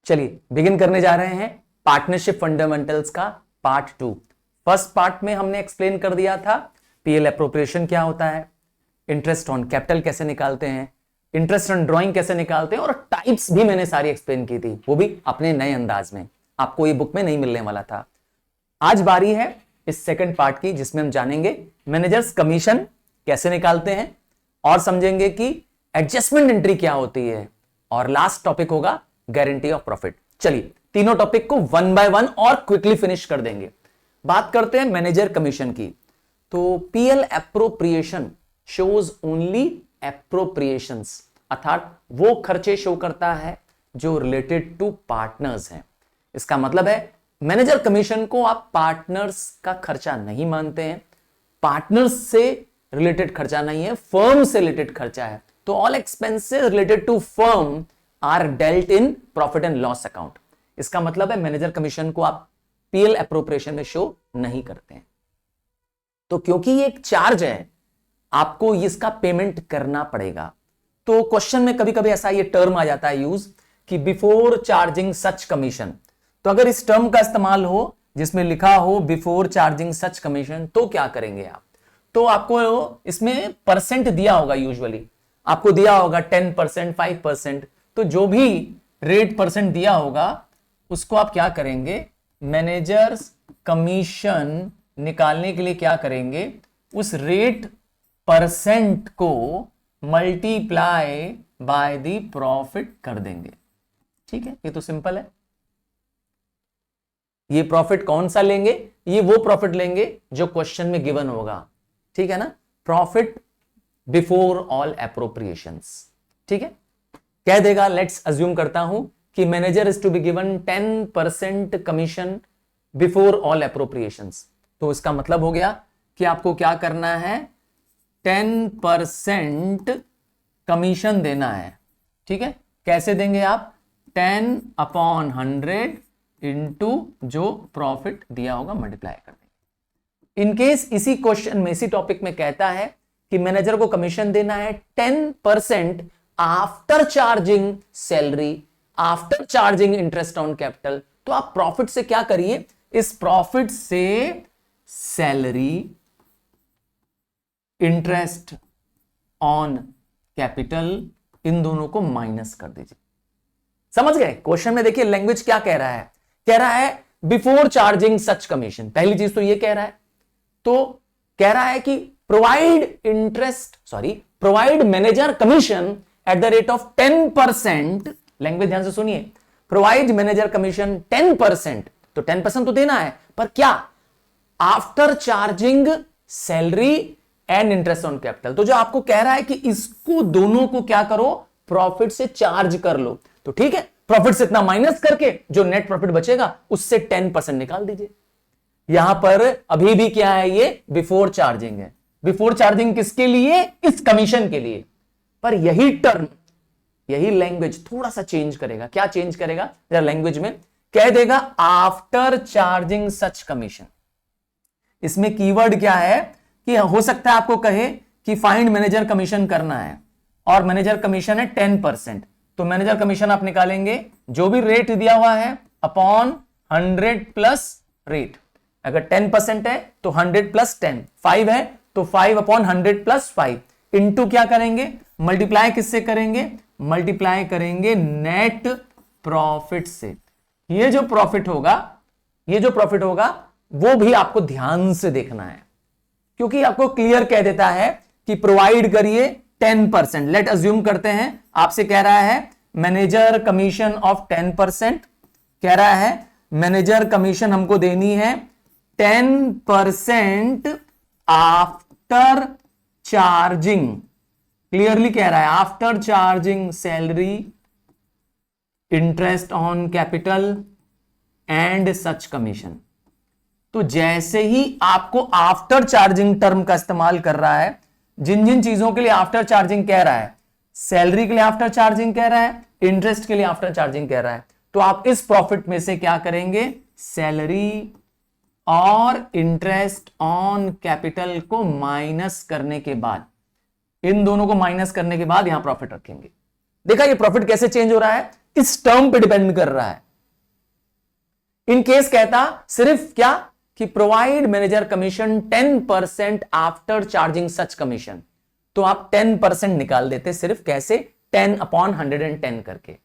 चलिए बिगिन करने जा रहे हैं पार्टनरशिप फंडामेंटल्स का पार्ट 2। फर्स्ट पार्ट में हमने एक्सप्लेन कर दिया था पीएल एप्रोप्रिएशन क्या होता है, इंटरेस्ट ऑन कैपिटल कैसे निकालते हैं, इंटरेस्ट ऑन ड्राइंग कैसे निकालते हैं, और टाइप्स भी मैंने सारी एक्सप्लेन की थी, वो भी अपने नए अंदाज में। आपको ये बुक में नहीं मिलने वाला था। आज बारी है इस सेकंड पार्ट की, जिसमें हम जानेंगे मैनेजर्स कमीशन कैसे निकालते हैं और समझेंगे कि एडजस्टमेंट एंट्री क्या होती है, और लास्ट टॉपिक होगा गारंटी ऑफ प्रॉफिट। चलिए तीनों टॉपिक को वन बाय वन और क्विकली फिनिश कर देंगे। बात करते हैं मैनेजर कमीशन की। तो PL appropriation shows only appropriations, अर्थात वो खर्चे शो करता है जो रिलेटेड टू पार्टनर्स हैं। इसका मतलब है मैनेजर कमीशन को आप पार्टनर्स का खर्चा नहीं मानते हैं, पार्टनर्स से रिलेटेड खर्चा नहीं है, फर्म से रिलेटेड खर्चा है। तो all expenses related to firm are dealt in profit and loss account. इसका मतलब है मैनेजर कमीशन को आप पीएल एप्रोप्रिएशन में शो नहीं करते हैं। तो क्योंकि ये एक चार्ज है, आपको इसका पेमेंट करना पड़ेगा। तो क्वेश्चन में कभी कभी ऐसा ये टर्म आ जाता है यूज कि बिफोर चार्जिंग सच कमीशन। तो अगर इस टर्म का इस्तेमाल हो जिसमें लिखा हो बिफोर चार्जिंग सच कमीशन, तो क्या करेंगे आप? तो आपको इसमें परसेंट दिया होगा, यूजुअली आपको दिया होगा 10%, 5%। तो जो भी रेट परसेंट दिया होगा उसको आप क्या करेंगे, मैनेजर्स कमीशन निकालने के लिए क्या करेंगे, उस रेट परसेंट को मल्टीप्लाई बाय द प्रॉफिट कर देंगे। ठीक है, ये तो सिंपल है। ये प्रॉफिट कौन सा लेंगे? ये वो प्रॉफिट लेंगे जो क्वेश्चन में गिवन होगा। ठीक है ना, प्रॉफिट बिफोर ऑल एप्रोप्रिएशंस। ठीक है, कह देगा लेट्स अज्यूम करता हूं कि manager is to be given 10% commission before all appropriations. तो इसका मतलब हो गया कि आपको क्या करना है, 10% कमीशन देना है। ठीक है, कैसे देंगे आप? 10/100 इंटू जो प्रॉफिट दिया होगा मल्टीप्लाई कर देंगे। इनकेस इसी क्वेश्चन में, इसी टॉपिक में कहता है कि मैनेजर को कमीशन देना है 10% after charging salary, after charging interest on capital, तो आप प्रॉफिट से क्या करिए, इस प्रॉफिट से सैलरी, इंटरेस्ट ऑन कैपिटल, इन दोनों को माइनस कर दीजिए। समझ गए? क्वेश्चन में देखिए लैंग्वेज क्या कह रहा है, कह रहा है बिफोर चार्जिंग सच कमीशन। पहली चीज तो ये कह रहा है, तो कह रहा है कि provide manager commission at the rate of 10%। Language ध्यान से सुनिए, प्रोवाइड मैनेजर कमीशन 10%। तो 10% तो देना है, पर क्या? After charging salary and interest on capital. तो जो आपको कह रहा है कि इसको दोनों को क्या करो, प्रॉफिट से चार्ज कर लो। तो ठीक है, प्रॉफिट से इतना माइनस करके जो नेट प्रॉफिट बचेगा उससे 10% निकाल दीजिए। यहां पर अभी भी क्या है, ये बिफोर चार्जिंग है। बिफोर चार्जिंग किसके लिए? इस कमीशन के लिए। पर यही टर्म, यही लैंग्वेज थोड़ा सा चेंज करेगा। क्या चेंज करेगा? जरा लैंग्वेज में कह देगा आफ्टर चार्जिंग सच कमीशन। इसमें कीवर्ड क्या है कि हो सकता है आपको कहे कि फाइंड मैनेजर कमीशन करना है और मैनेजर कमीशन है 10%। तो मैनेजर कमीशन आप निकालेंगे जो भी रेट दिया हुआ है अपॉन 100 प्लस रेट। अगर 10% है तो 100 प्लस 10, 5 है तो 5/100 प्लस 5 इंटू क्या करेंगे, मल्टीप्लाई किससे करेंगे? मल्टीप्लाई करेंगे नेट प्रॉफिट से। ये जो प्रॉफिट होगा वो भी आपको ध्यान से देखना है, क्योंकि आपको क्लियर कह देता है कि प्रोवाइड करिए 10%। लेट अज्यूम करते हैं आपसे कह रहा है मैनेजर कमीशन ऑफ 10%, कह रहा है मैनेजर कमीशन हमको देनी है 10% आफ्टर चार्जिंग, क्लियरली कह रहा है after charging salary, interest on capital and such commission. तो जैसे ही आपको आफ्टर चार्जिंग टर्म का इस्तेमाल कर रहा है, जिन जिन चीजों के लिए आफ्टर चार्जिंग कह रहा है, सैलरी के लिए आफ्टर चार्जिंग कह रहा है, इंटरेस्ट के लिए आफ्टर चार्जिंग कह रहा है, तो आप इस प्रॉफिट में से क्या करेंगे, सैलरी और इंटरेस्ट ऑन कैपिटल को माइनस करने के बाद, इन दोनों को माइनस करने के बाद यहां प्रॉफिट रखेंगे। देखा ये प्रॉफिट कैसे चेंज हो रहा है, इस टर्म पे डिपेंड कर रहा है। इन केस कहता सिर्फ क्या कि provide manager commission 10% after charging सच कमीशन, तो आप 10% निकाल देते सिर्फ, कैसे 10/110 करके।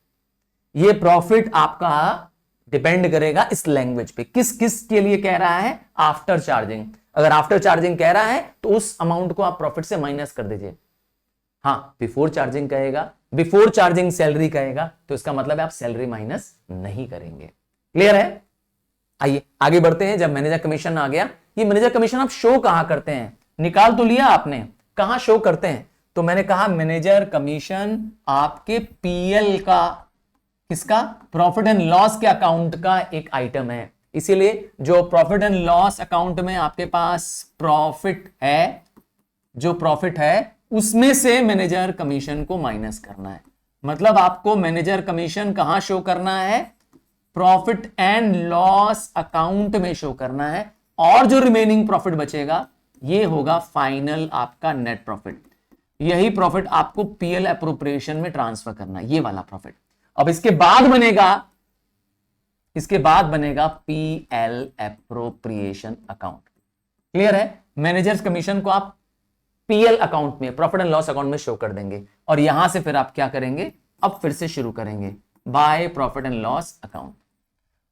ये प्रॉफिट आपका डिपेंड करेगा इस लैंग्वेज पे, किस किस के लिए कह रहा है, आफ्टर चार्जिंग। अगर आफ्टर चार्जिंग कह रहा है तो उस अमाउंट को आप प्रॉफिट से माइनस कर दीजिए। हाँ, बिफोर चार्जिंग कहेगा, बिफोर चार्जिंग सैलरी कहेगा, तो इसका मतलब है आप सैलरी माइनस नहीं करेंगे। क्लियर है? आइए आगे बढ़ते हैं। जब मैनेजर कमीशन आ गया, ये मैनेजर कमीशन आप शो कहां करते हैं, निकाल तो लिया आपने, कहां शो करते हैं? तो मैंने कहा मैनेजर कमीशन आपके पीएल का, किसका, प्रॉफिट एंड लॉस के अकाउंट का एक आइटम है। इसीलिए जो प्रॉफिट एंड लॉस अकाउंट में आपके पास प्रॉफिट है, जो प्रॉफिट है उसमें से मैनेजर कमीशन को माइनस करना है। मतलब आपको मैनेजर कमीशन कहां शो करना है, प्रॉफिट एंड लॉस अकाउंट में शो करना है, और जो रिमेनिंग प्रॉफिट बचेगा ये होगा फाइनल आपका नेट प्रॉफिट। यही प्रॉफिट आपको पीएल एप्रोप्रिएशन में ट्रांसफर करना है, ये वाला प्रॉफिट। अब इसके बाद बनेगा पीएल एप्रोप्रिएशन अकाउंट। क्लियर है? मैनेजर्स कमीशन को आप पीएल अकाउंट में, प्रॉफिट एंड लॉस अकाउंट में शो कर देंगे, और यहां से फिर आप क्या करेंगे, अब फिर से शुरू करेंगे by profit and loss account,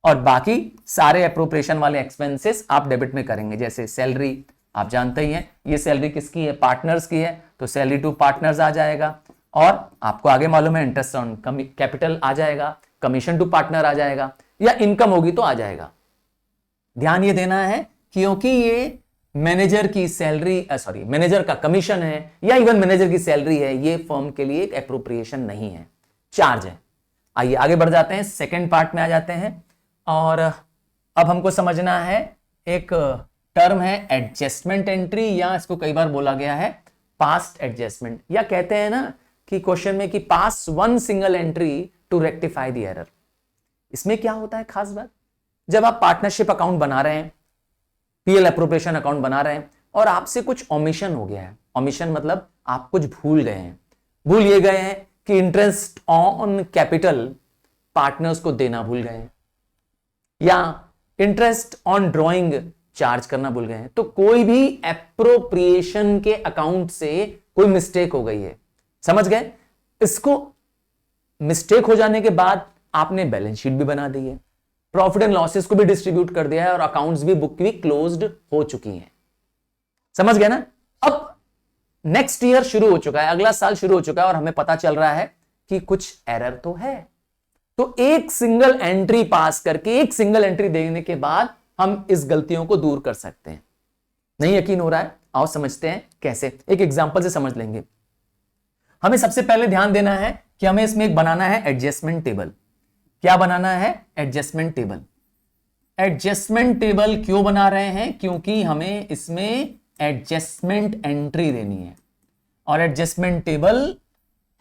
और बाकी सारे एप्रोप्रिएशन वाले एक्सपेंसेस आप डेबिट में करेंगे। जैसे सैलरी, आप जानते ही हैं ये सैलरी किसकी है, पार्टनर्स की है, तो सैलरी टू पार्टनर्स आ जाएगा, और आपको आगे मालूम है इंटरेस्ट ऑन कैपिटल आ जाएगा, कमीशन टू पार्टनर आ जाएगा, या इनकम होगी तो आ जाएगा। ध्यान ये देना है क्योंकि ये मैनेजर की सैलरी, सॉरी मैनेजर का कमीशन है या इवन मैनेजर की सैलरी है, ये फर्म के लिए एक एप्रोप्रिएशन नहीं है, चार्ज है। आइए आगे बढ़ जाते हैं, सेकेंड पार्ट में आ जाते हैं, और अब हमको समझना है एक टर्म है एडजस्टमेंट एंट्री, या इसको कई बार बोला गया है पास्ट एडजस्टमेंट, या कहते हैं ना कि क्वेश्चन में कि pass one single entry to rectify the error. इसमें क्या होता है खास बात, जब आप पार्टनरशिप अकाउंट बना रहे हैं, पीएल एप्रोप्रिएशन अकाउंट बना रहे हैं, और आपसे कुछ ओमिशन हो गया है, ओमिशन मतलब आप कुछ भूल गए हैं, भूल ये गए हैं कि इंटरेस्ट ऑन कैपिटल पार्टनर्स को देना भूल गए हैं, या इंटरेस्ट ऑन ड्रॉइंग चार्ज करना भूल गए हैं, तो कोई भी एप्रोप्रिएशन के अकाउंट से कोई मिस्टेक हो गई है, समझ गए? इसको मिस्टेक हो जाने के बाद आपने बैलेंस शीट भी बना दी है, प्रॉफिट एंड लॉसेस को भी डिस्ट्रीब्यूट कर दिया है, और अकाउंट्स भी, बुक भी क्लोज्ड हो चुकी हैं। समझ गए ना? अब नेक्स्ट ईयर शुरू हो चुका है, अगला साल शुरू हो चुका है, और हमें पता चल रहा है कि कुछ एरर तो है, तो एक सिंगल एंट्री पास करके, एक सिंगल एंट्री देने के बाद हम इस गलतियों को दूर कर सकते हैं। नहीं यकीन हो रहा है? आओ समझते हैं कैसे, एक एग्जांपल से समझ लेंगे। हमें सबसे पहले ध्यान देना है कि हमें इसमें एक बनाना है एडजस्टमेंट टेबल। क्या बनाना है? Adjustment table. एडजस्टमेंट टेबल क्यों बना रहे हैं? क्योंकि हमें इसमें एडजस्टमेंट एंट्री देनी है, और एडजस्टमेंट टेबल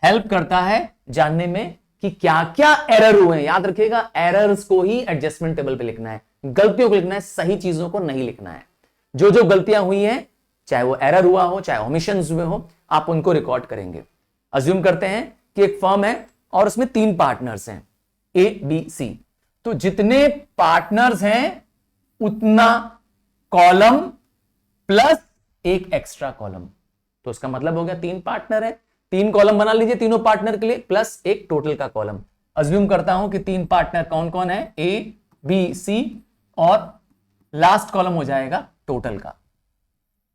हेल्प करता है जानने में कि क्या क्या एरर हुए हैं। याद रखिएगा, एरर्स को ही एडजस्टमेंट टेबल पे लिखना है, गलतियों को लिखना है, सही चीजों को नहीं लिखना है। जो जो गलतियां हुई हैं, चाहे वो एरर हुआ हो, चाहे ओमिशंस हुए हो, आप उनको रिकॉर्ड करेंगे। अज्यूम करते हैं कि एक फर्म है और उसमें 3 पार्टनर्स हैं, ए बी सी, तो जितने पार्टनर्स हैं उतना कॉलम प्लस एक एक्स्ट्रा कॉलम, तो उसका मतलब हो गया 3 पार्टनर है, 3 कॉलम बना लीजिए तीनों पार्टनर के लिए, प्लस एक टोटल का कॉलम। अज्यूम करता हूं कि 3 पार्टनर कौन कौन है, ए बी सी, और लास्ट कॉलम हो जाएगा टोटल का।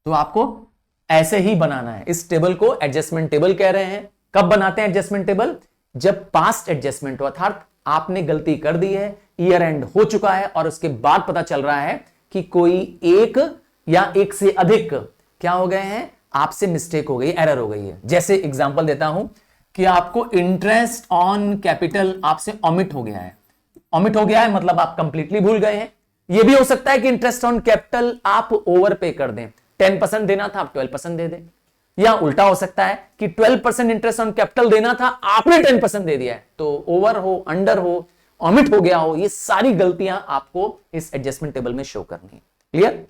तो आपको ऐसे ही बनाना है। इस टेबल को एडजस्टमेंट टेबल कह रहे हैं। कब बनाते हैं एडजस्टमेंट टेबल? जब पास्ट एडजस्टमेंट हो, अर्थात आपने गलती कर दी है, ईयर एंड हो चुका है, और उसके बाद पता चल रहा है कि कोई एक या एक से अधिक क्या हो गए हैं, आपसे मिस्टेक हो गई, एरर हो गई है। जैसे एग्जांपल देता हूं कि आपको इंटरेस्ट ऑन कैपिटल आपसे ऑमिट हो गया है। ऑमिट हो गया है मतलब आप कंप्लीटली भूल गए हैं। यह भी हो सकता है कि इंटरेस्ट ऑन कैपिटल आप ओवर पे कर दें, 10% देना था आप 12% दे दें, या उल्टा हो सकता है कि 12% इंटरेस्ट ऑन कैपिटल देना था, आपने 10% दे दिया है, तो ओवर हो, अंडर हो, ऑमिट हो गया हो। ये सारी गलतियां आपको इस एडजस्टमेंट टेबल में शो करनी है। क्लियर?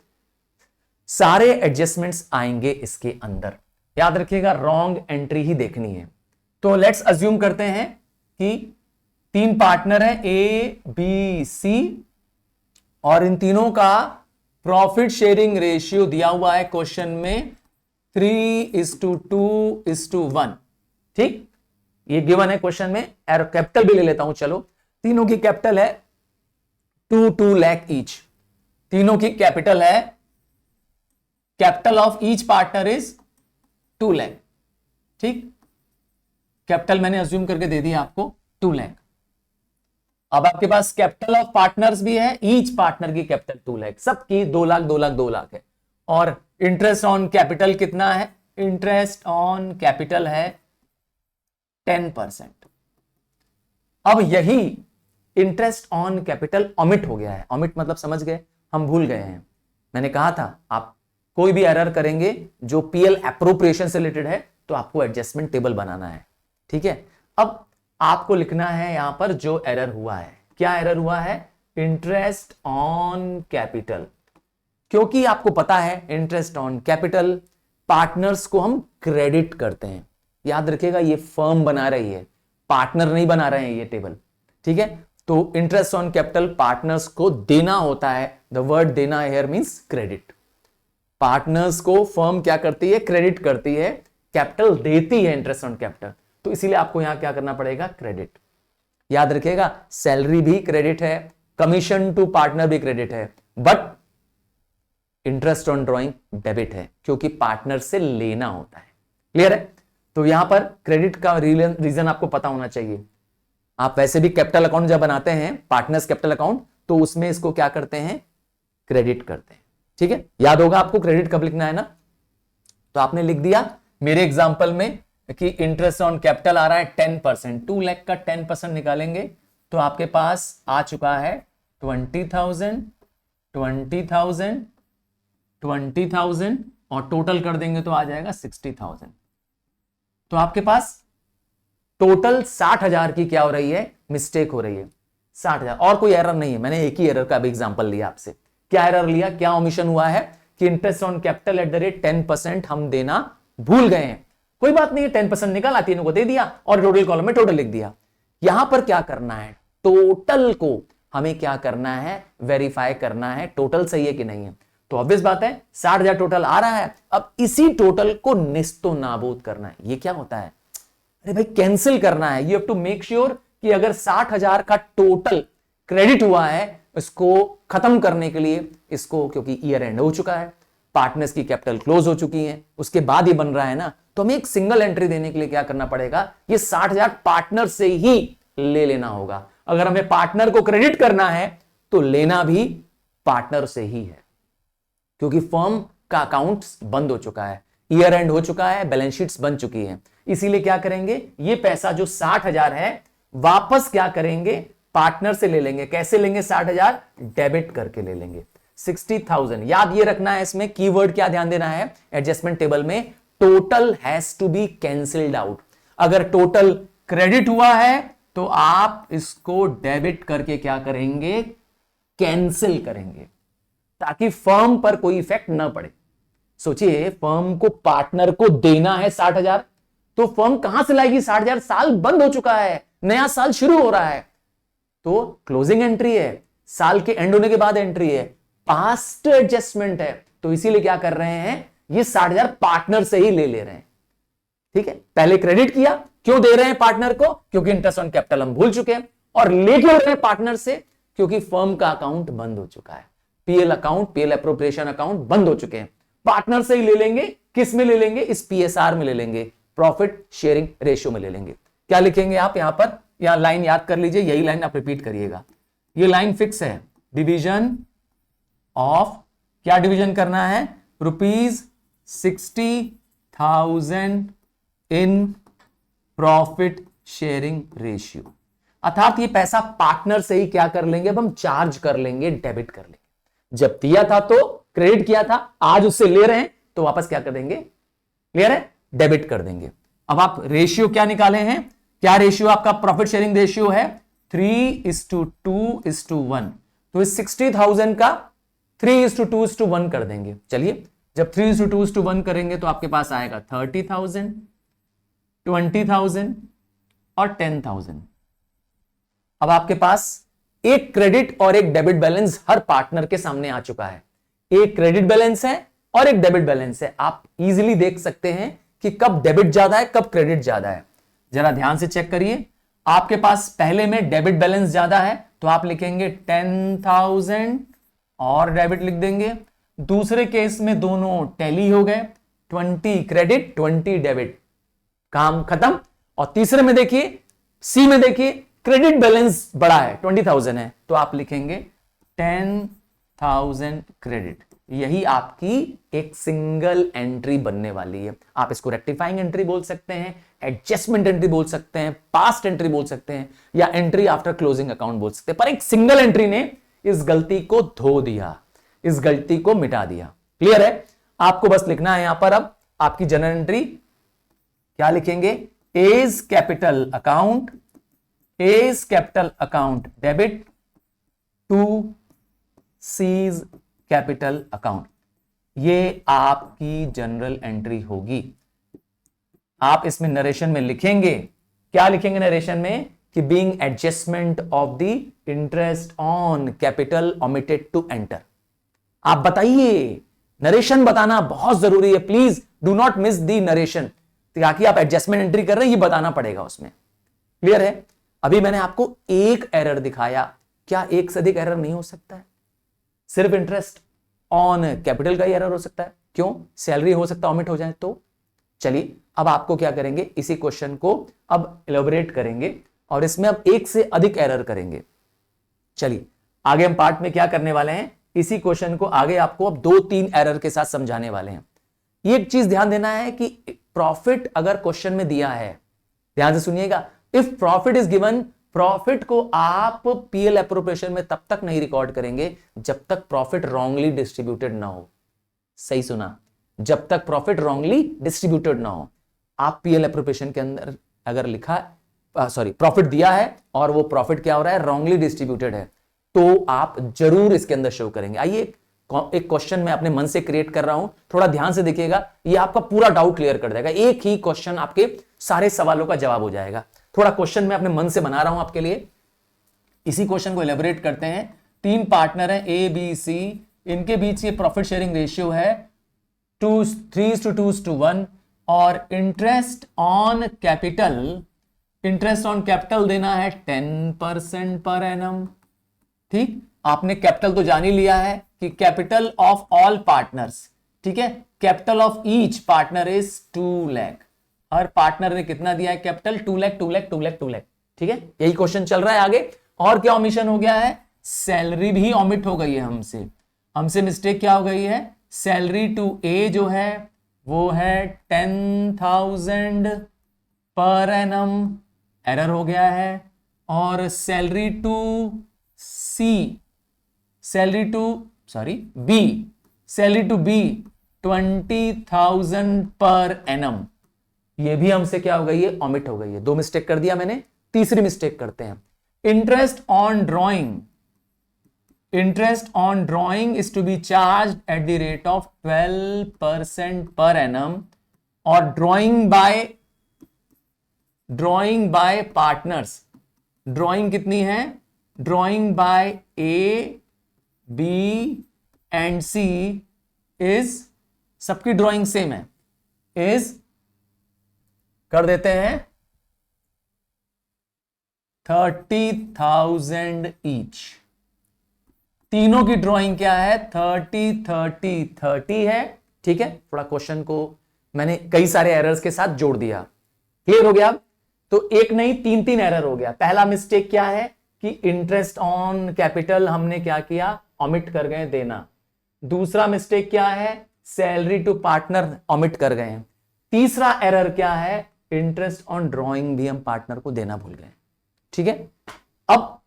सारे एडजस्टमेंट्स आएंगे इसके अंदर। याद रखिएगा, रॉन्ग एंट्री ही देखनी है। तो लेट्स अज्यूम करते हैं कि तीन पार्टनर है ए बी सी और इन तीनों का प्रॉफिट शेयरिंग रेशियो दिया हुआ है क्वेश्चन में 3:2:1। ठीक, ये गिवन है क्वेश्चन में। एरो कैपिटल भी ले लेता हूं, चलो। तीनों की कैपिटल है 2 लाख ईच। तीनों की कैपिटल है, capital of each partner is 2 lakh. ठीक, कैपिटल मैंने अज्यूम करके दे दिया आपको 2 लाख। अब आपके पास कैपिटल ऑफ पार्टनर्स भी है, ईच पार्टनर की कैपिटल 2 लाख, सबकी 2 लाख 2 लाख 2 लाख है। और इंटरेस्ट ऑन कैपिटल कितना है? इंटरेस्ट ऑन कैपिटल है 10%। अब यही इंटरेस्ट ऑन कैपिटल ओमिट हो गया है। ओमिट मतलब समझ गए, हम भूल गए हैं। मैंने कहा था आप कोई भी एरर करेंगे जो पीएल एप्रोप्रिएशन से रिलेटेड है तो आपको एडजस्टमेंट टेबल बनाना है। ठीक है, अब आपको लिखना है यहां पर जो एरर हुआ है। क्या एरर हुआ है? Interest on capital. क्योंकि आपको पता है इंटरेस्ट ऑन कैपिटल पार्टनर्स को हम क्रेडिट करते हैं। याद रखिएगा, ये फर्म बना रही है, पार्टनर नहीं बना रहे हैं ये टेबल। ठीक है, तो इंटरेस्ट ऑन कैपिटल पार्टनर्स को देना होता है। द वर्ड देना हियर मींस क्रेडिट। पार्टनर्स को फर्म क्या करती है? क्रेडिट करती है, कैपिटल देती है इंटरेस्ट ऑन कैपिटल। तो इसीलिए आपको यहां क्या करना पड़ेगा? क्रेडिट। याद रखिएगा, सैलरी भी क्रेडिट है, कमीशन टू पार्टनर भी क्रेडिट है, but interest on drawing debit है, क्योंकि पार्टनर से लेना होता है। क्लियर है? तो यहां पर क्रेडिट का रीजन आपको पता होना चाहिए। आप वैसे भी कैपिटल अकाउंट जब बनाते हैं, पार्टनर्स कैपिटल अकाउंट, तो उसमें इसको क्या करते हैं? क्रेडिट करते हैं। ठीक है, याद होगा आपको क्रेडिट कब लिखना है ना। तो आपने लिख दिया मेरे एग्जांपल में कि इंटरेस्ट ऑन कैपिटल आ रहा है 10%, 2 लाख का 10% निकालेंगे तो आपके पास आ चुका है 20,000, 20,000, 20,000 और टोटल कर देंगे तो आ जाएगा 60,000। तो आपके पास टोटल 60,000 की क्या हो रही है? मिस्टेक हो रही है। 60,000 और कोई एरर नहीं है। मैंने एक ही एरर का भी एग्जांपल लिया आपसे। क्या एरर लिया? क्या ओमिशन हुआ है कि interest on capital eight the rate 10% हम देना भूल गए हैं। कोई बात नहीं है, 10% निकाला, तीनों को दे दिया और टोटल कॉलम में टोटल लिख दिया। यहां पर क्या करना है? टोटल को हमें क्या करना है? वेरीफाई करना है टोटल सही है कि नहीं है। तो ऑब्वियस बात है 60,000 टोटल आ रहा है, अब इसी टोटल को निस्तो नाबूद करना है। ये क्या होता है? अरे भाई कैंसिल करना है। You have to make sure कि अगर 60,000 का टोटल क्रेडिट हुआ है, इसको खत्म करने के लिए, इसको क्योंकि ईयर एंड हो चुका है, पार्टनर्स की कैपिटल क्लोज हो चुकी है, उसके बाद ही बन रहा है ना, तो हमें एक सिंगल एंट्री देने के लिए क्या करना पड़ेगा? ये 60,000 पार्टनर से ही ले लेना होगा। अगर हमें पार्टनर को क्रेडिट करना है तो लेना भी पार्टनर से ही है, क्योंकि फर्म का अकाउंट बंद हो चुका है, ईयर एंड हो चुका है, बैलेंस शीट्स बन चुकी है। इसीलिए क्या करेंगे? ये पैसा जो 60,000 है वापस क्या करेंगे? पार्टनर से ले लेंगे। कैसे लेंगे? 60,000 डेबिट करके ले लेंगे। 60,000 याद ये रखना है। इसमें कीवर्ड क्या ध्यान देना है एडजस्टमेंट टेबल में? Total has to be cancelled out. अगर टोटल क्रेडिट हुआ है तो आप इसको डेबिट करके क्या करेंगे? कैंसिल करेंगे, ताकि फर्म पर कोई इफेक्ट ना पड़े। सोचिए, फर्म को पार्टनर को देना है 60,000, तो फर्म कहां से लाएगी 60,000? साल बंद हो चुका है, नया साल शुरू हो रहा है, तो क्लोजिंग एंट्री है, साल के एंड होने के बाद एंट्री है, पास्ट एडजस्टमेंट है। तो इसीलिए क्या कर रहे हैं? ये 60,000 पार्टनर से ही ले रहे हैं। ठीक है, पहले क्रेडिट किया, क्यों दे रहे हैं पार्टनर को? क्योंकि इंटरेस्ट ऑन कैपिटल हम भूल चुके हैं, और ले क्यों रहे हैं पार्टनर से? क्योंकि फर्म का अकाउंट बंद हो चुका है, PL account, PL appropriation account बंद हो चुके हैं। पार्टनर से ही ले लेंगे। किस में ले लेंगे? इस पीएसआर में ले लेंगे, प्रॉफिट शेयरिंग रेशियो में ले लेंगे। क्या लिखेंगे आप यहां पर? यहां लाइन याद कर लीजिए, यही लाइन आप रिपीट करिएगा। ये लाइन फिक्स है, डिवीजन ऑफ, क्या डिवीजन करना है? ₹60,000 इन प्रॉफिट शेयरिंग रेशियो। अर्थात ये पैसा पार्टनर से ही क्या कर लेंगे? अब हम चार्ज कर लेंगे, डेबिट कर लेंगे। जब दिया था तो क्रेडिट किया था, आज उससे ले रहे हैं तो वापस क्या कर देंगे? क्लियर है? डेबिट कर देंगे। अब आप रेशियो क्या निकाले हैं? क्या रेशियो आपका प्रॉफिट शेयरिंग रेशियो है? 3:2:1। तो इस 60,000 का 3:2:1 कर देंगे। चलिए, जब 3:2:1 करेंगे तो आपके पास आएगा 30,000, 20,000 और 10,000। अब आपके पास एक क्रेडिट और एक डेबिट बैलेंस हर पार्टनर के सामने आ चुका है। एक क्रेडिट बैलेंस है और एक डेबिट बैलेंस है। आप इजीली देख सकते हैं कि कब डेबिट ज्यादा है, कब क्रेडिट ज्यादा है। जरा ध्यान से चेक करिए। आपके पास पहले में डेबिट बैलेंस ज्यादा है तो आप लिखेंगे 10,000 और डेबिट लिख देंगे। दूसरे केस में दोनों टैली हो गए, 20 क्रेडिट 20 डेबिट, काम खत्म। और तीसरे में देखिए, सी में देखिए, क्रेडिट बैलेंस बड़ा है, 20,000 है, तो आप लिखेंगे 10,000 क्रेडिट। यही आपकी एक सिंगल एंट्री बनने वाली है। आप इसको रेक्टिफाइंग एंट्री बोल सकते हैं, एडजस्टमेंट एंट्री बोल सकते हैं, पास्ट एंट्री बोल सकते हैं, या एंट्री आफ्टर क्लोजिंग अकाउंट बोल सकते हैं। पर एक सिंगल एंट्री ने इस गलती को धो दिया, इस गलती को मिटा दिया। क्लियर है? आपको बस लिखना है यहां पर अब आपकी जनरल एंट्री क्या लिखेंगे, as capital account, as capital account debit to C's capital account. ये आपकी जनरल एंट्री होगी। आप इसमें नरेशन में लिखेंगे, क्या लिखेंगे नरेशन में, कि being adjustment of the interest on capital omitted to enter. आप बताइए, नरेशन बताना बहुत जरूरी है, please do not miss the narration. ताकि आप एडजस्टमेंट एंट्री कर रहे हैं, ये बताना पड़ेगा उसमें। क्लियर है? अभी मैंने आपको एक एरर दिखाया, क्या एक से अधिक एरर नहीं हो सकता है? सिर्फ इंटरेस्ट ऑन कैपिटल का ही एरर हो सकता है, क्यों? सैलरी हो सकता है ओमिट हो जाए तो। चलिए अब आपको क्या करेंगे, इसी क्वेश्चन को अब इलेबोरेट करेंगे और इसमें अब एक से अधिक एरर करेंगे। चलिए आगे हम पार्ट में क्या करने वाले हैं, इसी क्वेश्चन को आगे आपको अब 2-3 एरर के साथ समझाने वाले हैं। ये एक चीज ध्यान देना है कि प्रॉफिट अगर क्वेश्चन में दिया है, ध्यान से सुनिएगा, if profit is given, profit को आप पीएल एप्रोप्रिएशन में तब तक नहीं रिकॉर्ड करेंगे जब तक प्रॉफिट रॉन्गली डिस्ट्रीब्यूटेड ना हो। सही सुना, जब तक प्रॉफिट रॉन्गली डिस्ट्रीब्यूटेड ना हो। आप पीएल एप्रोप्रिएशन के अंदर अगर लिखा प्रॉफिट दिया है और वो प्रॉफिट क्या हो रहा है, रॉन्गली डिस्ट्रीब्यूटेड है, तो आप जरूर इसके अंदर शो करेंगे। आइए एक क्वेश्चन मैं अपने मन से क्रिएट कर रहा हूं, थोड़ा ध्यान से देखिएगा, ये आपका पूरा डाउट क्लियर कर देगा। एक ही क्वेश्चन आपके सारे सवालों का जवाब हो जाएगा। थोड़ा क्वेश्चन मैं अपने मन से बना रहा हूं आपके लिए। इसी क्वेश्चन को एलेबोरेट करते हैं। 3 पार्टनर हैं ए बी सी, इनके बीच ये प्रॉफिट शेयरिंग रेशियो है 3:2:1 और इंटरेस्ट ऑन कैपिटल देना है 10% पर एनम। ठीक, आपने कैपिटल तो जान ही लिया है कि कैपिटल ऑफ ऑल पार्टनर्स, ठीक है, capital of each partner is 2 lakh. Her partner ने कितना दिया है कैपिटल, 2 लाख 2 लाख 2 लाख 2 लाख। ठीक है, यही क्वेश्चन चल रहा है आगे। और क्या ओमिशन हो गया है, सैलरी भी ओमिट हो गई है हमसे मिस्टेक क्या हो गई है, सैलरी टू ए जो है वो है 10,000 पर एनम, एरर हो गया है। और salary to be 20,000 per annum, ये भी हमसे क्या हो गई है, ओमिट हो गई है। 2 मिस्टेक कर दिया मैंने, तीसरी मिस्टेक करते हैं। Interest on drawing is to be charge at the rate of 12% per annum. और ड्रॉइंग बाय पार्टनर्स, ड्रॉइंग कितनी है, drawing by A B and C is, सबकी ड्रॉइंग सेम है, इज कर देते हैं 30,000 ईच। तीनों की ड्राइंग क्या है, 30 है। ठीक है, थोड़ा क्वेश्चन को मैंने कई सारे एरर्स के साथ जोड़ दिया। क्लियर हो गया? तो एक नहीं 3 एरर हो गया। पहला मिस्टेक क्या है कि इंटरेस्ट ऑन कैपिटल हमने क्या किया, ओमिट कर गए देना। दूसरा मिस्टेक क्या है, सैलरी टू पार्टनर ओमिट कर गए। तीसरा एरर क्या है, इंटरेस्ट ऑन ड्रॉइंग भी हम पार्टनर को देना भूल गए। ठीक है, अब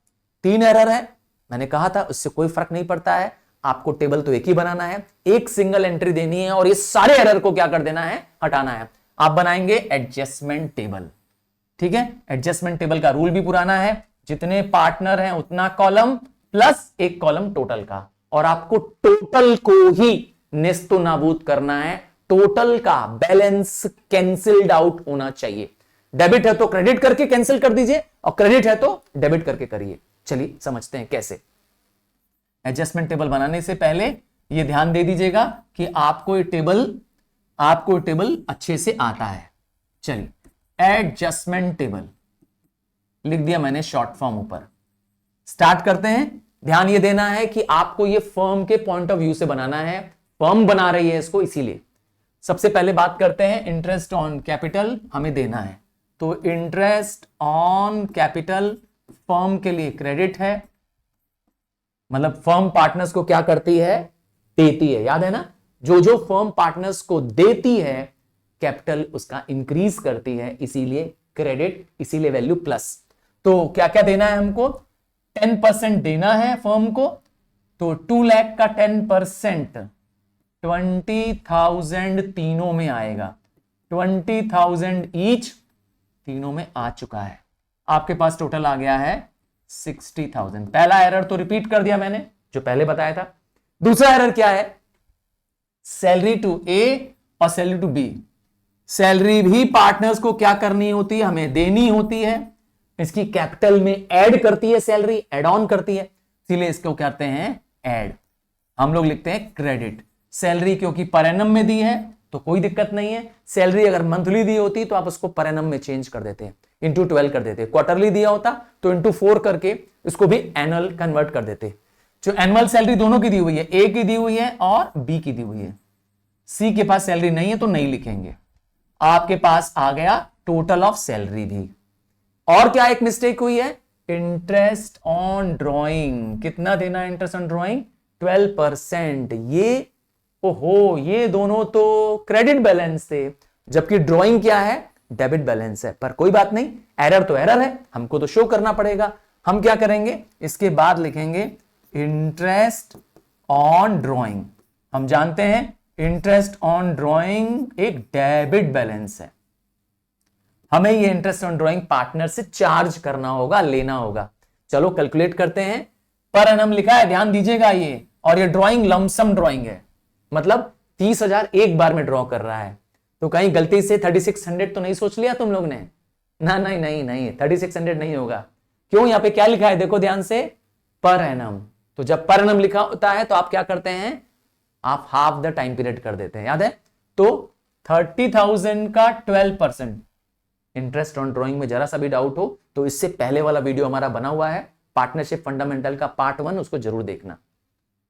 3 एरर है, मैंने कहा था उससे कोई फर्क नहीं पड़ता है, आपको टेबल तो एक ही बनाना है, एक सिंगल एंट्री देनी है और ये सारे एरर को क्या कर देना है, हटाना है। आप बनाएंगे एडजस्टमेंट टेबल। ठीक है, एडजस्टमेंट टेबल का रूल भी पुराना है, जितने पार्टनर हैं उतना कॉलम प्लस एक कॉलम टोटल का, और आपको टोटल को ही नेस्तो नाबूद करना है। टोटल का बैलेंस कैंसिल्ड आउट होना चाहिए। डेबिट है तो क्रेडिट करके कैंसिल कर दीजिए, और क्रेडिट है तो डेबिट करके करिए। चलिए समझते हैं कैसे। एडजस्टमेंट टेबल बनाने से पहले ये ध्यान दे दीजिएगा कि आपको ये टेबल अच्छे से आता है। चलिए एडजस्टमेंट टेबल लिख दिया मैंने शॉर्ट फॉर्म ऊपर। स्टार्ट करते हैं। ध्यान ये देना है कि आपको ये फर्म के पॉइंट ऑफ व्यू से बनाना है, फर्म बना रही है इसको, इसीलिए सबसे पहले बात करते हैं इंटरेस्ट ऑन कैपिटल हमें देना है। तो इंटरेस्ट ऑन कैपिटल फर्म के लिए क्रेडिट है, मतलब फर्म पार्टनर्स को क्या करती है, देती है। याद है ना, जो फर्म पार्टनर्स को देती है कैपिटल उसका इंक्रीज करती है, इसीलिए क्रेडिट, इसीलिए वैल्यू प्लस। तो क्या क्या देना है हमको, 10% देना है फर्म को। तो 2 लाख का 10% 20,000 तीनों में आएगा, 20,000 ईच तीनों में आ चुका है। आपके पास टोटल आ गया है 60,000। पहला एरर तो रिपीट कर दिया मैंने जो पहले बताया था। दूसरा एरर क्या है, सैलरी टू ए और सैलरी टू बी। सैलरी भी पार्टनर्स को क्या करनी होती है, हमें देनी होती है। इसकी कैपिटल में ऐड करती है सैलरी, एड ऑन करती है, इसीलिए इसको कहते हैं ऐड। हम लोग लिखते हैं क्रेडिट। सैलरी क्योंकि पर एनम में दी है तो कोई दिक्कत नहीं है। सैलरी अगर मंथली दी होती तो आप उसको पर एनम में चेंज कर देते हैं, इंटू 12 कर देते। क्वार्टरली दिया होता तो इंटू 4 करके इसको भी एनुअल कन्वर्ट कर देते। जो एनुअल सैलरी दोनों की दी हुई है, ए की दी हुई है और बी की दी हुई है। सी के पास सैलरी नहीं है तो नहीं लिखेंगे। आपके पास आ गया टोटल ऑफ सैलरी भी। और क्या एक मिस्टेक हुई है, इंटरेस्ट ऑन ड्रॉइंग। कितना देना है इंटरेस्ट ऑन ड्रॉइंग, 12%। ये दोनों तो क्रेडिट बैलेंस थे, जबकि ड्रॉइंग क्या है, डेबिट बैलेंस है। पर कोई बात नहीं, एरर तो एरर है, हमको तो शो करना पड़ेगा। हम क्या करेंगे, इसके बाद लिखेंगे इंटरेस्ट ऑन ड्रॉइंग। हम जानते हैं इंटरेस्ट ऑन ड्रॉइंग एक डेबिट बैलेंस है, हमें ये इंटरेस्ट ऑन ड्रॉइंग पार्टनर से चार्ज करना होगा, लेना होगा। चलो कैलकुलेट करते हैं। पर एनम लिखा है, ध्यान दीजिएगा ये, और ये ड्रॉइंग लमसम ड्रॉइंग है, मतलब 30,000 एक बार में ड्रॉ कर रहा है। तो कहीं गलती से 3600 तो नहीं सोच लिया तुम लोग ने, ना नहीं 3600 नहीं होगा। क्यों, यहां पे क्या लिखा है देखो ध्यान से, पर एनम। तो जब पर एनम लिखा होता है तो आप क्या करते हैं, आप हाफ द टाइम पीरियड कर देते हैं, याद है। तो 30,000 का 12%। इंटरेस्ट ऑन ड्रॉइंग में जरा सा भी डाउट हो तो इससे पहले वाला वीडियो हमारा बना हुआ है, पार्टनरशिप फंडामेंटल का पार्ट 1, उसको जरूर देखना,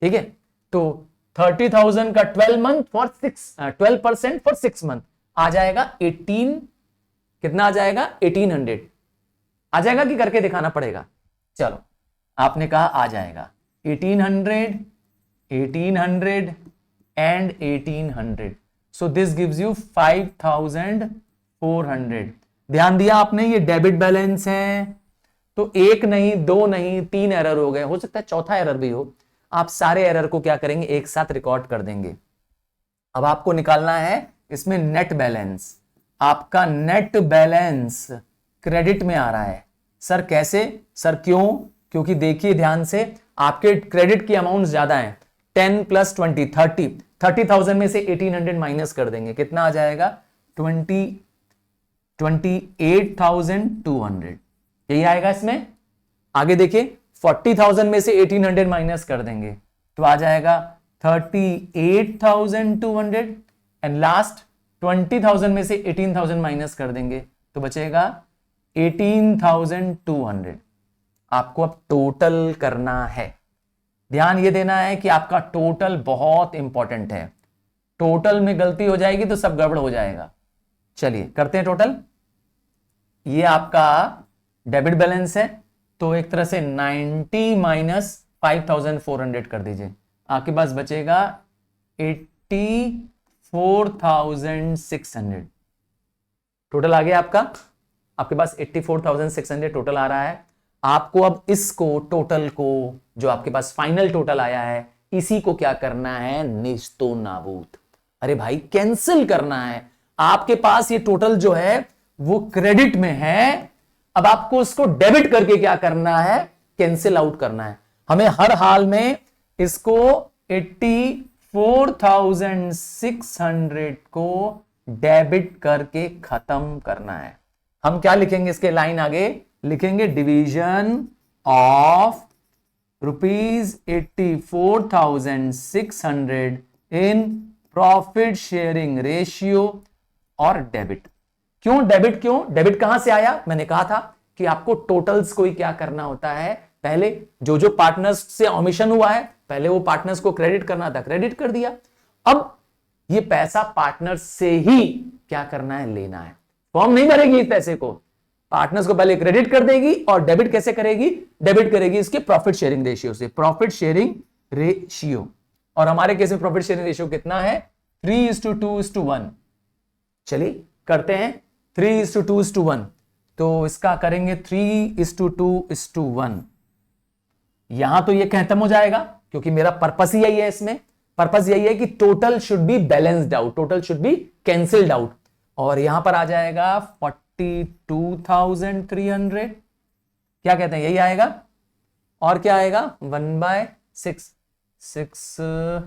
ठीक है। तो 30,000 का 12% फॉर 6 मंथ आ जाएगा 18, कितना आ जाएगा 1800 आ जाएगा कि करके दिखाना पड़ेगा। चलो आपने कहा आ जाएगा 1800 and 1800, so this gives you 5,400। ध्यान दिया आपने, ये डेबिट बैलेंस है। तो एक नहीं, दो नहीं, 3 एरर हो गए, हो सकता है चौथा एरर भी हो। आप सारे एरर को क्या करेंगे, एक साथ रिकॉर्ड कर देंगे। अब आपको निकालना है इसमें नेट बैलेंस। आपका नेट बैलेंस क्रेडिट में आ रहा है। सर कैसे, सर क्यों, क्योंकि देखिए ध्यान से, आपके क्रेडिट की अमाउंट ज्यादा है, 10 + 20 30,000 में से 1800 माइनस कर देंगे, कितना आ जाएगा 28,200, यही आएगा इसमें। आगे देखिए 40,000 में से 1800 माइनस कर देंगे तो आ जाएगा 38,200, एंड लास्ट 20,000 में से 18,000 माइनस कर देंगे तो बचेगा 18,200। आपको अब टोटल करना है। ध्यान ये देना है कि आपका टोटल बहुत इंपॉर्टेंट है, टोटल में गलती हो जाएगी तो सब गड़बड़ हो जाएगा। चलिए करते हैं टोटल। ये आपका डेबिट बैलेंस है, तो एक तरह से 90 माइनस 5,400 कर दीजिए, आपके पास बचेगा 84,600। टोटल आ गया आपके पास 84,600 टोटल आ रहा है। आपको अब इसको टोटल को, जो आपके पास फाइनल टोटल आया है, इसी को क्या करना है, नेस्तो नाबूद। अरे भाई कैंसिल करना है। आपके पास ये टोटल जो है वो क्रेडिट में है, अब आपको उसको डेबिट करके क्या करना है, कैंसिल आउट करना है। हमें हर हाल में इसको 84,600 को डेबिट करके खत्म करना है। हम क्या लिखेंगे इसके लाइन आगे, लिखेंगे division of ₹84,600 in profit sharing ratio और डेबिट। क्यों डेबिट? क्यों डेबिट कहां से आया? मैंने कहा था कि आपको टोटल्स को ही क्या करना होता है, पहले जो जो पार्टनर्स से ओमिशन हुआ है पहले वो पार्टनर्स को क्रेडिट करना था, क्रेडिट कर दिया। अब ये पैसा पार्टनर्स से ही क्या करना है, लेना है। फॉर्म नहीं भरेगी इस पैसे को, पार्टनर्स को पहले क्रेडिट कर देगी और डेबिट कैसे करेगी? डेबिट करेगी इसके प्रॉफिट शेयरिंग रेशियो से, प्रॉफिट शेयरिंग रेशियो। और हमारे केस में प्रॉफिट शेयरिंग रेशियो कितना है? 3:2:1। चलिए करते हैं 3:2:1। तो इसका करेंगे 3:2:1। यहां तो ये खत्म हो जाएगा क्योंकि मेरा पर्पस ही यही है, इसमें पर्पस यही है कि total should be balanced out, total should be cancelled out. और यहां पर आ जाएगा 42,300। क्या कहते हैं, यही आएगा। और क्या आएगा? 1/6, 6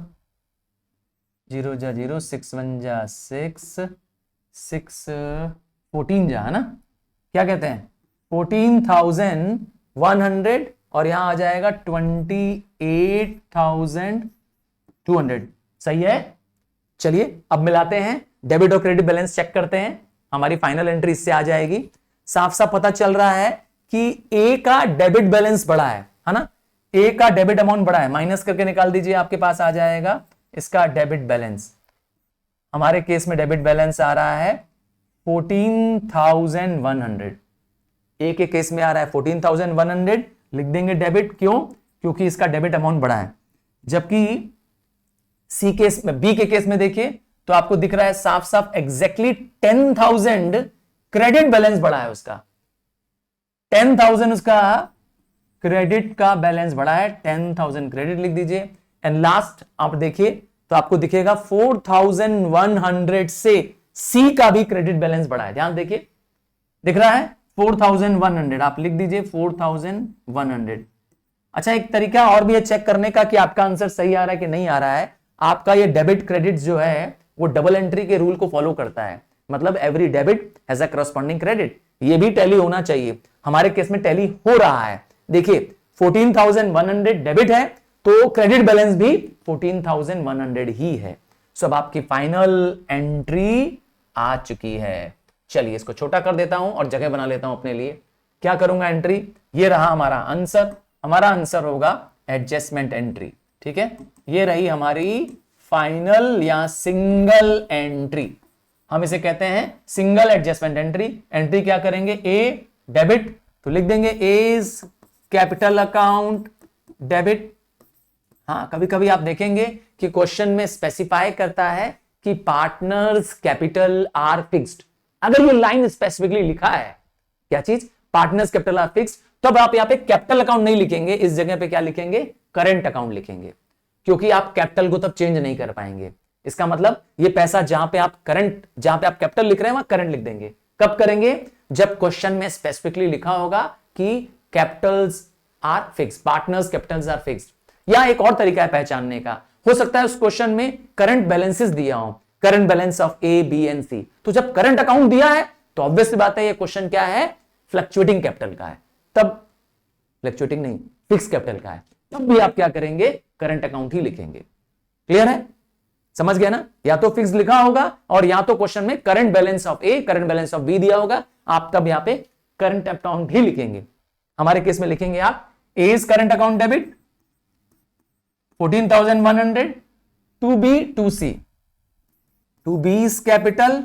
0 जा 0, 6 1 जा 6, 6 14 जा, है ना। क्या कहते हैं 14,100 और यहां आ जाएगा 28,200। सही है। चलिए अब मिलाते हैं, डेबिट और क्रेडिट बैलेंस चेक करते हैं। हमारी फाइनल एंट्री इससे आ जाएगी। साफ साफ पता चल रहा है कि ए का डेबिट बैलेंस बड़ा है ना। ए का डेबिट अमाउंट बड़ा है, माइनस करके निकाल दीजिए, आपके पास आ जाएगा इसका डेबिट बैलेंस। हमारे केस में डेबिट बैलेंस आ रहा है 14,100। ए के केस में आ रहा है 14,100, लिख देंगे डेबिट। क्यों? क्योंकि इसका डेबिट अमाउंट बड़ा है। जबकि सी केस में, बी के केस में देखिए तो आपको दिख रहा है साफ साफ एग्जैक्टली 10,000 क्रेडिट बैलेंस बड़ा है उसका। 10,000 उसका क्रेडिट का बैलेंस बड़ा है, 10,000 क्रेडिट लिख दीजिए। एंड लास्ट आप देखिए तो आपको दिखेगा 4,100 से सी का भी क्रेडिट बैलेंस बड़ा है। ध्यान देखिए, दिख रहा है 4,100, आप लिख दीजिए 4,100। अच्छा, एक तरीका और भी है चेक करने का कि आपका आंसर सही आ रहा है कि नहीं आ रहा है। आपका ये डेबिट क्रेडिट जो है वो डबल एंट्री के रूल को फॉलो करता है, मतलब every debit has a corresponding credit. ये भी टैली होना चाहिए। हमारे केस में टैली हो रहा है। देखिए 14,100 डेबिट है तो क्रेडिट बैलेंस भी 14,100 ही है। सो अब आपकी फाइनल एंट्री आ चुकी है। चलिए इसको छोटा कर देता हूं और जगह बना लेता हूं अपने लिए। क्या करूंगा, एंट्री ये रहा हमारा आंसर। हमारा आंसर होगा एडजस्टमेंट एंट्री। ठीक है, ये रही हमारी फाइनल या सिंगल एंट्री। हम इसे कहते हैं सिंगल एडजस्टमेंट एंट्री। एंट्री क्या करेंगे, ए डेबिट, तो लिख देंगे एज कैपिटल अकाउंट डेबिट। हाँ, कभी कभी आप देखेंगे कि क्वेश्चन में स्पेसिफाई करता है कि पार्टनर्स कैपिटल आर फिक्स्ड। अगर ये लाइन स्पेसिफिकली लिखा है, क्या चीज, पार्टनर्स कैपिटल आर फिक्स्ड, तब आप यहां पे कैपिटल अकाउंट नहीं लिखेंगे, इस जगह पे क्या लिखेंगे, करंट अकाउंट लिखेंगे। क्योंकि आप कैपिटल को तब चेंज नहीं कर पाएंगे। इसका मतलब ये पैसा जहां पे आप कैपिटल लिख रहे हैं वहां करंट लिख देंगे। कब करेंगे, जब क्वेश्चन में स्पेसिफिकली लिखा होगा कि capitals are fixed, partners capitals are fixed. या एक और तरीका है पहचानने का, हो सकता है उस क्वेश्चन में करंट बैलेंसेस दिया हो, current balance of A B and C. तो जब करंट अकाउंट दिया है तो ऑब्वियस बात है ये क्वेश्चन क्या है, फ्लक्चुएटिंग कैपिटल का है। तब फ्लक्चुएटिंग नहीं, फिक्स कैपिटल का है, तब भी आप क्या करेंगे, करंट अकाउंट ही लिखेंगे। क्लियर है, समझ गया ना। या तो फिक्स लिखा होगा और या तो क्वेश्चन में current balance of A, current balance of B दिया होगा, आप तब यहां पे करंट अकाउंट ही लिखेंगे। हमारे केस में लिखेंगे आप A is current account debit 14,100 to B to C, to B is capital,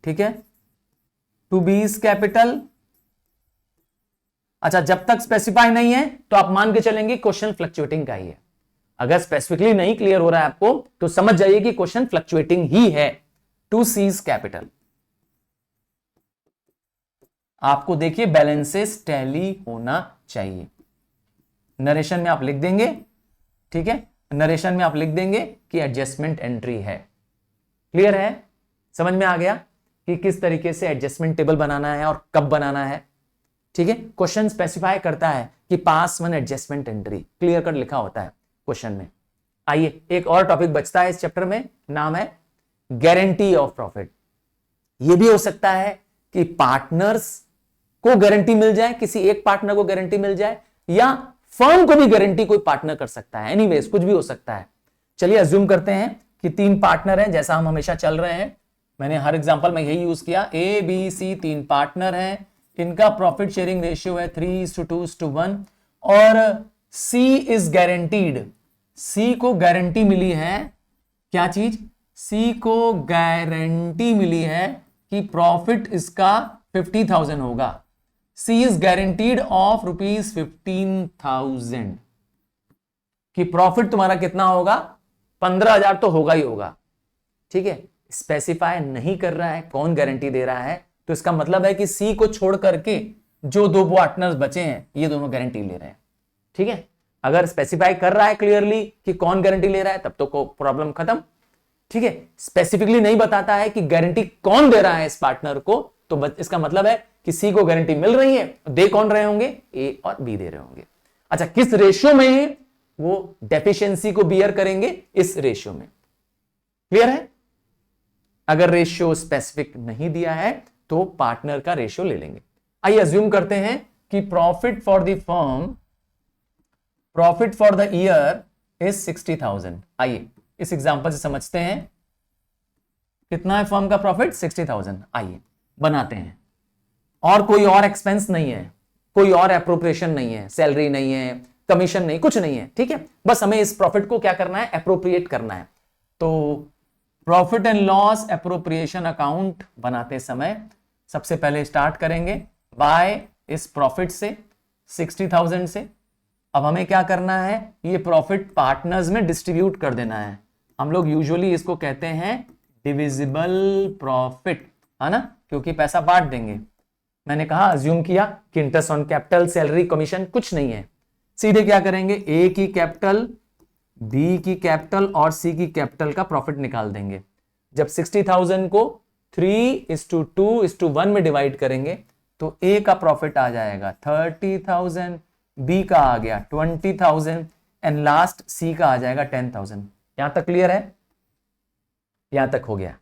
ठीक है, टू बी इज कैपिटल। अच्छा, जब तक स्पेसिफाई नहीं है तो आप मान के चलेंगे क्वेश्चन फ्लक्चुएटिंग का ही है। अगर स्पेसिफिकली नहीं क्लियर हो रहा है आपको तो समझ जाइए कि क्वेश्चन फ्लक्चुएटिंग ही है। टू सीज कैपिटल, आपको देखिए बैलेंसेस टैली होना चाहिए। नरेशन में आप लिख देंगे, ठीक है, नरेशन में आप लिख देंगे कि एडजस्टमेंट एंट्री है। क्लियर है, समझ में आ गया कि किस तरीके से एडजस्टमेंट टेबल बनाना है और कब बनाना है। ठीक है, क्वेश्चन स्पेसिफाई करता है कि pass one adjustment entry clear cut लिखा होता है क्वेश्चन में। आइए एक और टॉपिक बचता है इस चैप्टर में, नाम है गारंटी ऑफ प्रॉफिट। यह भी हो सकता है कि पार्टनर्स को गारंटी मिल जाए, किसी एक पार्टनर को गारंटी मिल जाए, या फर्म को भी गारंटी कोई पार्टनर कर सकता है। एनीवेज कुछ भी हो सकता है। चलिए अज्यूम करते हैं कि 3 पार्टनर हैं, जैसा हम हमेशा चल रहे हैं। मैंने हर एग्जांपल में यही यूज किया। ए बी सी 3 पार्टनर हैं, इनका प्रॉफिट शेयरिंग रेशियो है 3:2:1 और सी इज गारंटीड। सी को गारंटी मिली है, क्या चीज? सी को गारंटी मिली है कि प्रॉफिट इसका 50,000 होगा। सी इज गारंटीड ऑफ ₹15,000 कि प्रॉफिट तुम्हारा कितना होगा? 15,000 तो होगा ही होगा। ठीक है, स्पेसिफाई नहीं कर रहा है कौन गारंटी दे रहा है, तो इसका मतलब है कि सी को छोड़ करके जो 2 पार्टनर्स बचे हैं ये दोनों गारंटी ले रहे हैं। ठीक है, अगर स्पेसिफाई कर रहा है क्लियरली कि कौन गारंटी ले रहा है तब तो को प्रॉब्लम खत्म। ठीक है, स्पेसिफिकली नहीं बताता है कि गारंटी कौन दे रहा है इस पार्टनर को, तो इसका मतलब है कि सी को गारंटी मिल रही है। दे कौन रहे होंगे? ए और बी दे रहे होंगे। अच्छा, किस रेशियो में वो डेफिशिएंसी को बियर करेंगे? इस रेशियो में। क्लियर है? अगर रेशियो स्पेसिफिक नहीं दिया है तो पार्टनर का रेशियो ले लेंगे। आइए अज्यूम करते हैं कि profit for the firm, profit for the year is 60,000। आइए इस एग्जांपल से समझते हैं कितना है फर्म का प्रॉफिट? 60,000। आइए बनाते हैं। और कोई और एक्सपेंस नहीं है, कोई और एप्रोप्रिएशन नहीं है, सैलरी नहीं है, कमीशन नहीं, कुछ नहीं है। ठीक है, बस हमें इस प्रॉफिट को क्या करना है? एप्रोप्रिएट करना है। तो profit and loss appropriation account बनाते समय सबसे पहले स्टार्ट करेंगे बाय इस प्रॉफिट से, 60,000 से। अब हमें क्या करना है? ये प्रॉफिट पार्टनर्स में डिस्ट्रीब्यूट कर देना है। हम लोग यूजुअली इसको कहते हैं डिविजिबल प्रॉफिट, है ना, क्योंकि पैसा बांट देंगे। मैंने कहा अज्यूम किया कि interest on capital, salary, commission कुछ नहीं है। सीधे क्या करेंगे? ए की कैपिटल, बी की कैपिटल और सी की कैपिटल का प्रॉफिट निकाल देंगे। जब 60,000 को 3:2:1 में डिवाइड करेंगे तो ए का प्रॉफिट आ जाएगा 30,000, बी का आ गया 20,000 एंड लास्ट सी का आ जाएगा 10,000। यहां तक क्लियर है? यहां तक हो गया।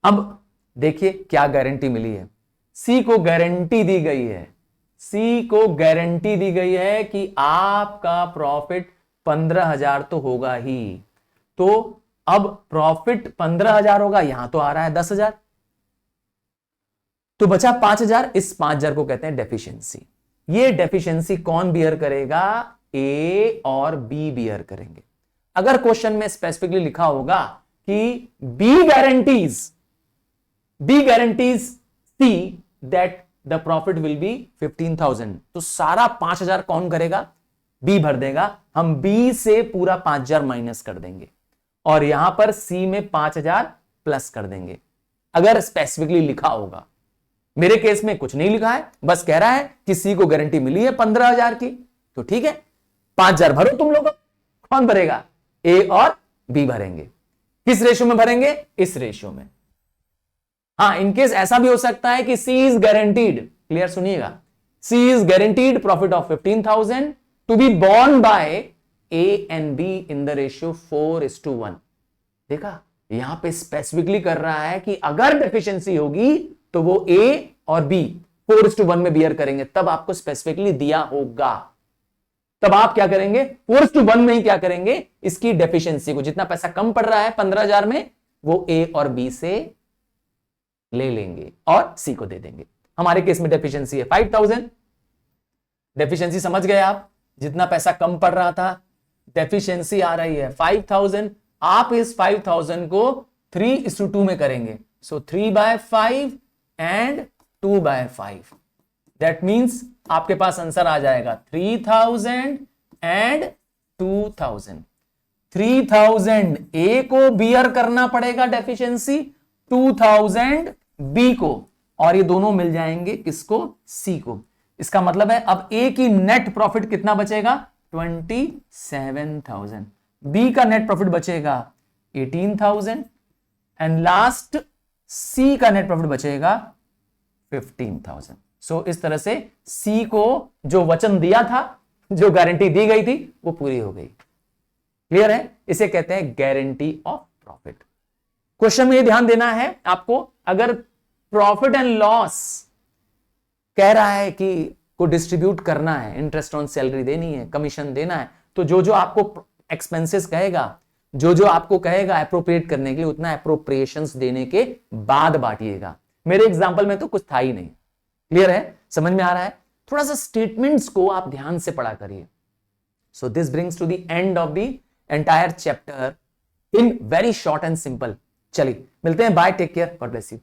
अब देखिए क्या गारंटी मिली है। सी को गारंटी दी गई है, सी को गारंटी दी गई है कि आपका प्रॉफिट 15,000 तो होगा ही। तो अब प्रॉफिट 15,000 होगा, यहां तो आ रहा है 10,000, तो बचा 5,000। इस 5,000 को कहते हैं डेफिशिएंसी। ये डेफिशिएंसी कौन बियर करेगा? ए और बी बियर करेंगे। अगर क्वेश्चन में स्पेसिफिकली लिखा होगा कि B guarantees C that the profit will be 15,000, तो सारा 5,000 कौन करेगा? बी भर देगा। हम बी से पूरा 5,000 माइनस कर देंगे और यहां पर सी में 5,000 प्लस कर देंगे, अगर स्पेसिफिकली लिखा होगा। मेरे केस में कुछ नहीं लिखा है, बस कह रहा है कि सी को गारंटी मिली है 15,000 की, तो ठीक है 5,000 भरो तुम लोग। कौन भरेगा? ए और बी भरेंगे। किस रेशियो में भरेंगे? इस रेशियो में। हाँ, इनकेस ऐसा भी हो सकता है कि सी इज गारंटीड, क्लियर सुनिएगा, C is guaranteed profit of 15,000 to be borne by A and B in the ratio 4:1। देखा, यहां पे स्पेसिफिकली कर रहा है कि अगर डेफिशिएंसी होगी तो वो ए और बी 4:1 में बियर करेंगे, तब आपको स्पेसिफिकली दिया होगा। तब आप क्या करेंगे? 4:1 में ही क्या करेंगे? इसकी डेफिशिएंसी को, जितना पैसा कम पड़ रहा है 15,000 में, वो ए और बी से ले लेंगे और सी को दे देंगे। हमारे केस में डेफिशिएंसी है 5,000। डेफिशिएंसी समझ गए आप? जितना पैसा कम पड़ रहा था, डेफिशिएंसी आ रही है 5,000। आप इस 5,000 को 3:2 में करेंगे, सो 3/5 एंड 2/5। दैट मींस आपके पास आंसर आ जाएगा 3,000 एंड 2,000। 3,000 ए को बियर करना पड़ेगा डेफिशिएंसी, 2,000 बी को, और ये दोनों मिल जाएंगे किसको? सी को। इसका मतलब है अब ए की नेट प्रॉफिट कितना बचेगा? 27,000। बी का नेट प्रॉफिट बचेगा 18,000 एंड लास्ट सी का नेट प्रॉफिट बचेगा 15,000। सो इस तरह से सी को जो वचन दिया था, जो गारंटी दी गई थी, वो पूरी हो गई। क्लियर है? इसे कहते हैं गारंटी ऑफ प्रॉफिट। क्वेश्चन में ये ध्यान देना है आपको, अगर प्रॉफिट एंड लॉस कह रहा है कि को डिस्ट्रीब्यूट करना है, इंटरेस्ट ऑन सैलरी देनी है, कमीशन देना है, तो जो जो आपको एक्सपेंसेस कहेगा, जो जो आपको कहेगा अप्रोप्रिएट करने के लिए, उतना अप्रोप्रिएशंस देने के बाद बांटिएगा। मेरे एग्जांपल में तो कुछ था ही नहीं। क्लियर है? समझ में आ रहा है? थोड़ा सा स्टेटमेंट्स को आप ध्यान से पढ़ा करिए। So this brings to the end of the entire chapter in very short and simple. चलिए मिलते हैं, bye, take care, God bless you.